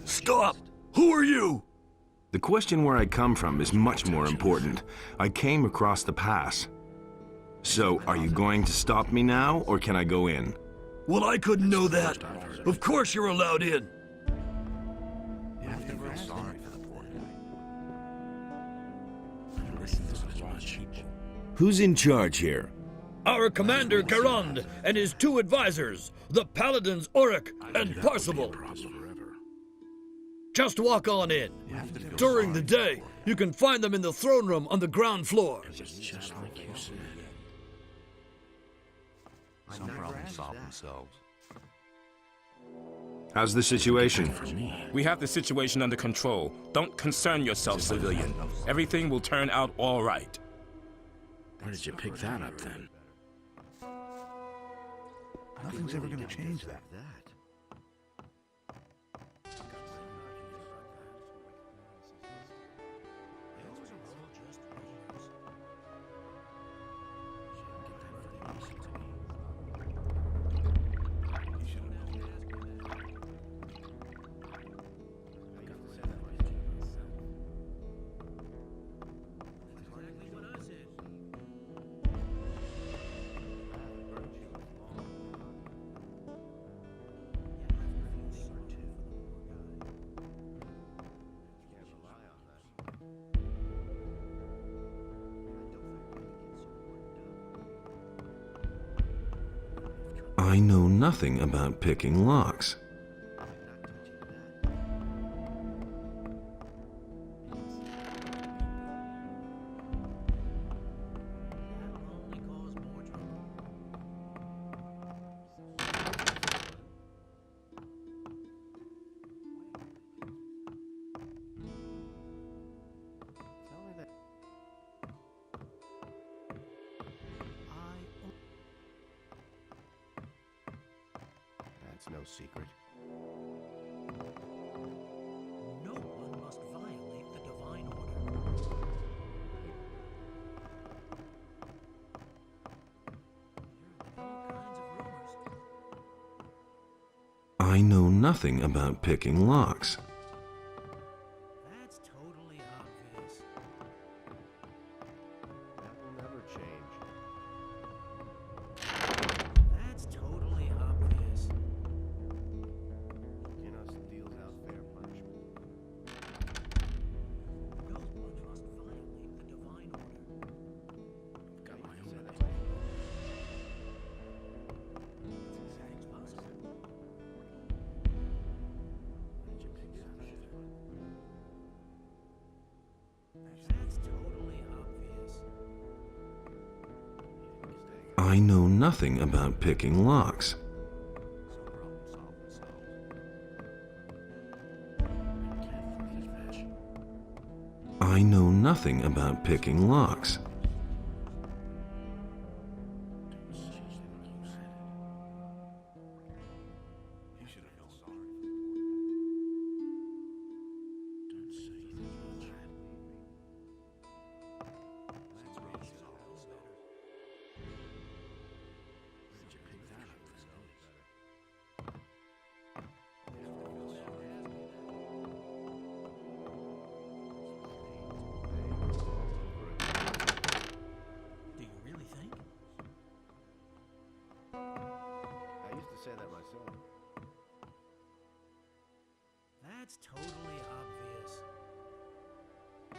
Stop! Who are you? The question where I come from is much more important. I came across the pass. So, are you going to stop me now, or can I go in? Well, I couldn't know that. Of course you're allowed in. You have to feel sorry for the poor guy. Who's in charge here? Our commander, Garond, and his two advisors, the Paladins Auric and Parsival. Just walk on in. During the day, you can find them in the throne room on the ground floor. Just like you said. Some problems solve themselves. How's the situation? We have the situation under control. Don't concern yourself, civilian. Everything will turn out all right. Where did you pick that up, then? Nothing's ever gonna change that. I know nothing about picking locks. That's no secret. No one must violate the divine order. All kinds of rumors. I know nothing about picking locks. That's totally obvious. That will never change. That's totally obvious. You know, some deals out fair punishment. No one must violate the divine order. Got my own. It's possible. That's totally obvious. I know nothing about picking locks. I know nothing about picking locks. Do you really think? I used to say that myself. That's totally obvious. I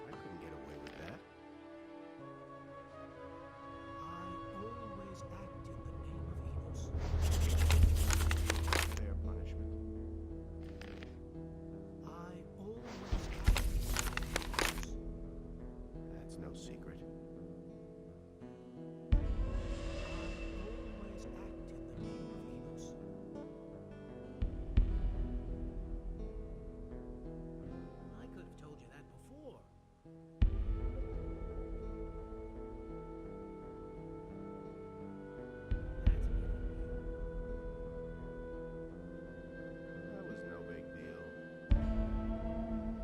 couldn't get away with that. I always act in the name of Enos. Fair punishment. I always act in the name of Enos. That's no secret. Always act in the name of Enos. I could have told you that before. That was no big deal. Can't go on like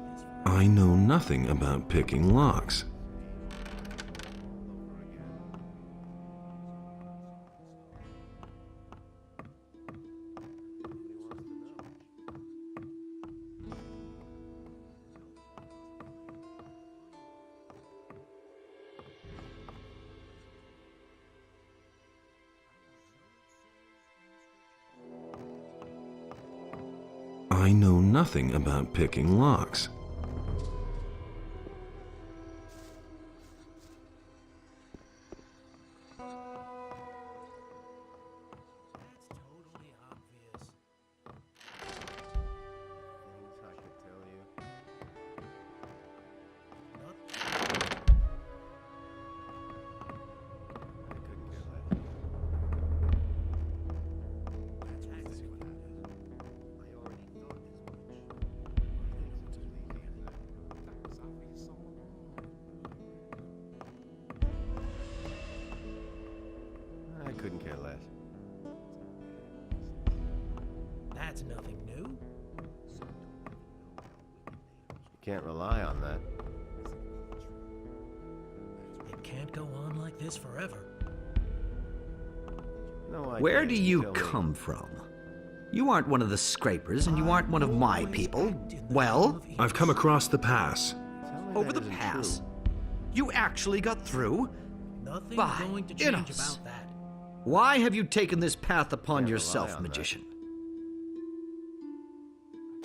this forever. I know nothing about picking locks. All over again. I know nothing about picking locks. I couldn't care less. That's nothing new. You can't rely on that. It can't go on like this forever. No idea. Where do you Tell me. come from? You aren't one of the scrapers, and you aren't one of my people. Well, I've come across the pass. Tell me over that the isn't pass. true. You actually got through? Nothing's By going to change Innos. about that. Why have you taken this path upon Can't yourself, rely on that. magician?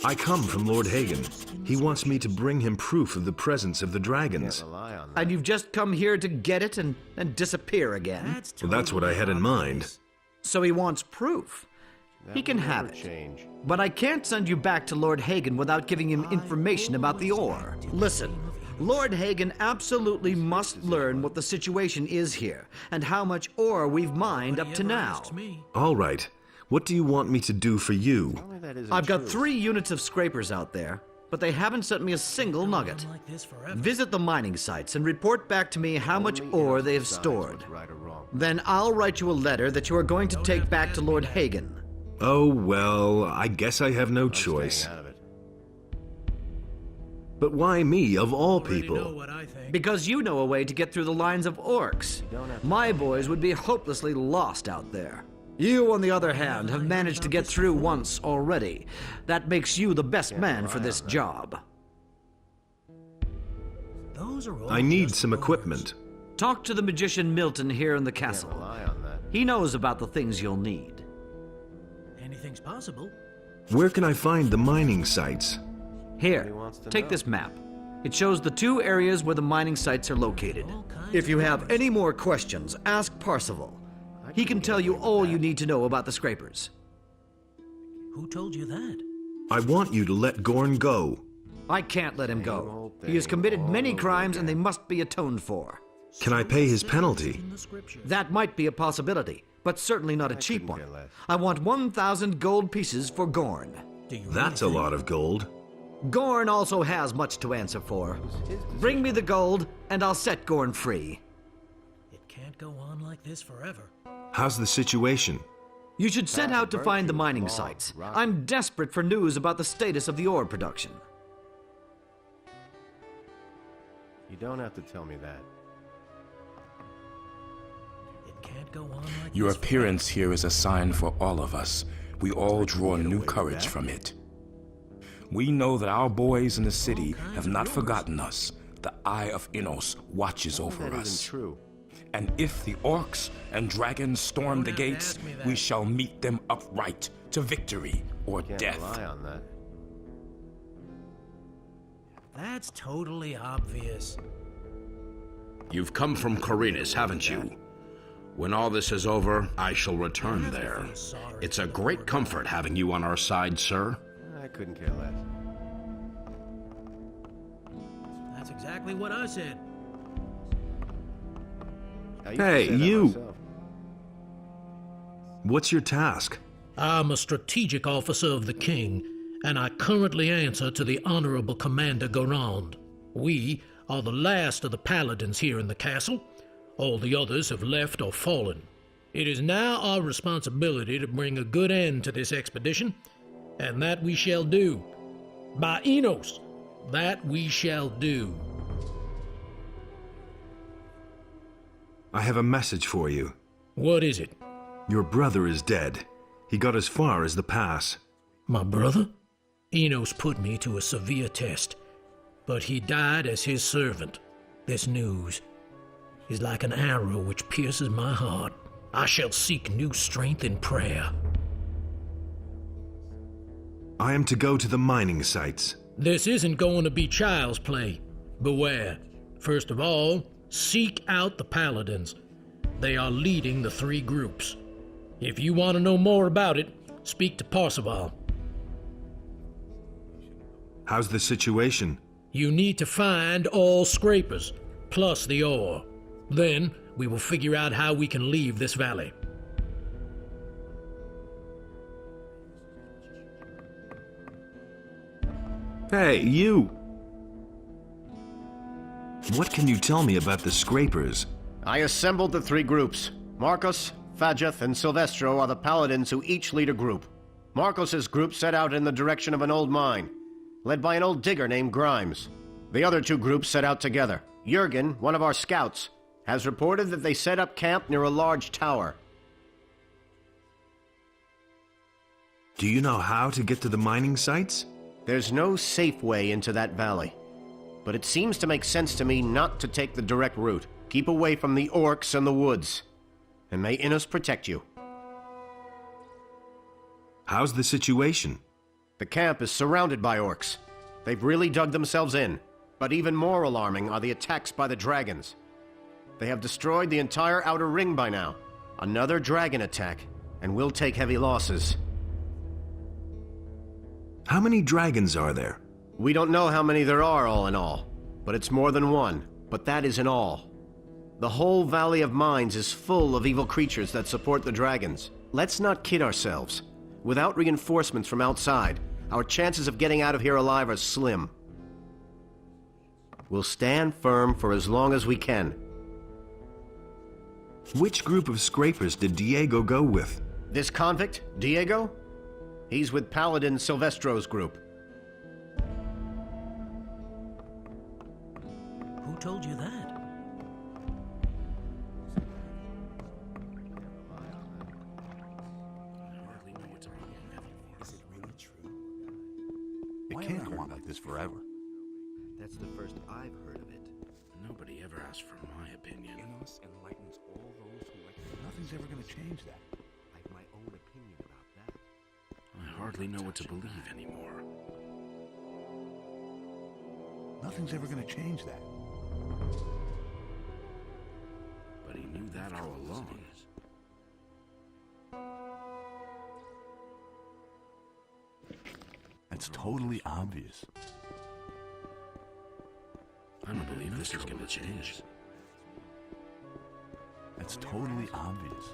I come from Lord Hagen. He wants me to bring him proof of the presence of the Can't dragons. rely on that. And you've just come here to get it and disappear again? Well, that's what I had in mind. So he wants proof. That He can will have never it. change. But I can't send you back to Lord Hagen without giving him information about the ore. Listen, Lord Hagen absolutely must learn what the situation is here, and how much ore we've mined up to now. All right. What do you want me to do for you? Tell me that isn't I've got true. 3 units of scrapers out there, but they haven't sent me a single nugget. Like this forever. Visit the mining sites and report back to me how much Only ore Innos they have decides stored. what's right or wrong. Then I'll write you a letter that you are going to take back to Lord Hagen. Oh, well, I guess I have no I'm staying choice. out of it. But why me, of all Already know people? what I think. Because you know a way to get through the lines of orcs. don't have to My boys would be hopelessly lost out there. You, on the other hand, have managed to get through once already. That makes you the best man for this job. Those are all I need just some rumors. equipment. Talk to the magician Milton here in the Can't castle. rely on that. He knows about the things you'll need. Anything's possible. Where can I find the mining sites? Here, He wants to take know. this map. It shows the 2 areas where the mining sites are located. If you have any more questions, ask Parsival. He can tell you all you need to know about the scrapers. Who told you that? I want you to let Gorn go. I can't let him Same go. old He has thing committed all many over crimes and they again. must be atoned for. Can I pay his penalty? In the scriptures. That might be a possibility, but certainly not a cheap couldn't one. care less. I want 1,000 gold pieces for Gorn. Do you That's a really lot of gold. Gorn also has much to answer for. Bring me the gold, and I'll set Gorn free. think it can't go on like this forever? How's the situation? You should set out to find the virtues, mining laws, sites. rock- I'm desperate for news about the status of the ore production. You don't have to tell me that. It can't go on like Your this appearance here is a sign for all of us. We all draw get away new with courage that. from it. We know that our boys in the city have not forgotten us. The Eye of Innos watches Tell me over that us. isn't true. And if the orcs and dragons storm Don't the have to gates, ask me that. we shall meet them upright to victory or Can't death. rely on that. That's totally obvious. You've come from Corinus, haven't you? When all this is over, I shall return there. It's a great comfort having you on our side, sir. I couldn't care less. That's exactly what I said. I used to Hey, say that you. myself. What's your task? I'm a strategic officer of the king, and I currently answer to the Honorable Commander Garond. We are the last of the paladins here in the castle. All the others have left or fallen. It is now our responsibility to bring a good end to this expedition, and that we shall do. By Innos, that we shall do. I have a message for you. What is it? Your brother is dead. He got as far as the pass. My brother? Innos put me to a severe test, but he died as his servant. This news is like an arrow which pierces my heart. I shall seek new strength in prayer. I am to go to the mining sites. This isn't going to be child's play. Beware. First of all, seek out the Paladins. They are leading the 3 groups. If you want to know more about it, speak to Parzival. How's the situation? You need to find all scrapers, plus the ore. Then, we will figure out how we can leave this valley. Hey, you! What can you tell me about the scrapers? I assembled the 3 groups. Marcos, Fajeth, and Silvestro are the paladins who each lead a group. Marcos's group set out in the direction of an old mine, led by an old digger named Grimes. The other 2 groups set out together. Jurgen, one of our scouts, has reported that they set up camp near a large tower. Do you know how to get to the mining sites? There's no safe way into that valley, but it seems to make sense to me not to take the direct route. Keep away from the orcs and the woods, and may Innos protect you. How's the situation? The camp is surrounded by orcs. They've really dug themselves in, but even more alarming are the attacks by the dragons. They have destroyed the entire outer ring by now. Another dragon attack, and we'll take heavy losses. How many dragons are there? We don't know how many there are all in all, but it's more than one. But that isn't all. The whole Valley of Mines is full of evil creatures that support the dragons. Let's not kid ourselves. Without reinforcements from outside, our chances of getting out of here alive are slim. We'll stand firm for as long as we can. Which group of scrapers did Diego go with? This convict, Diego? He's with Paladin Silvestro's group. Who told you that? It can't go on like this forever. That's the first I've heard of it. Nobody ever asked for my opinion. Nothing's ever gonna change that. I have my own opinion about that. I hardly know what to believe anymore. Nothing's ever gonna change that. But he knew that all along. That's totally obvious. I don't believe this is gonna change. That's totally obvious.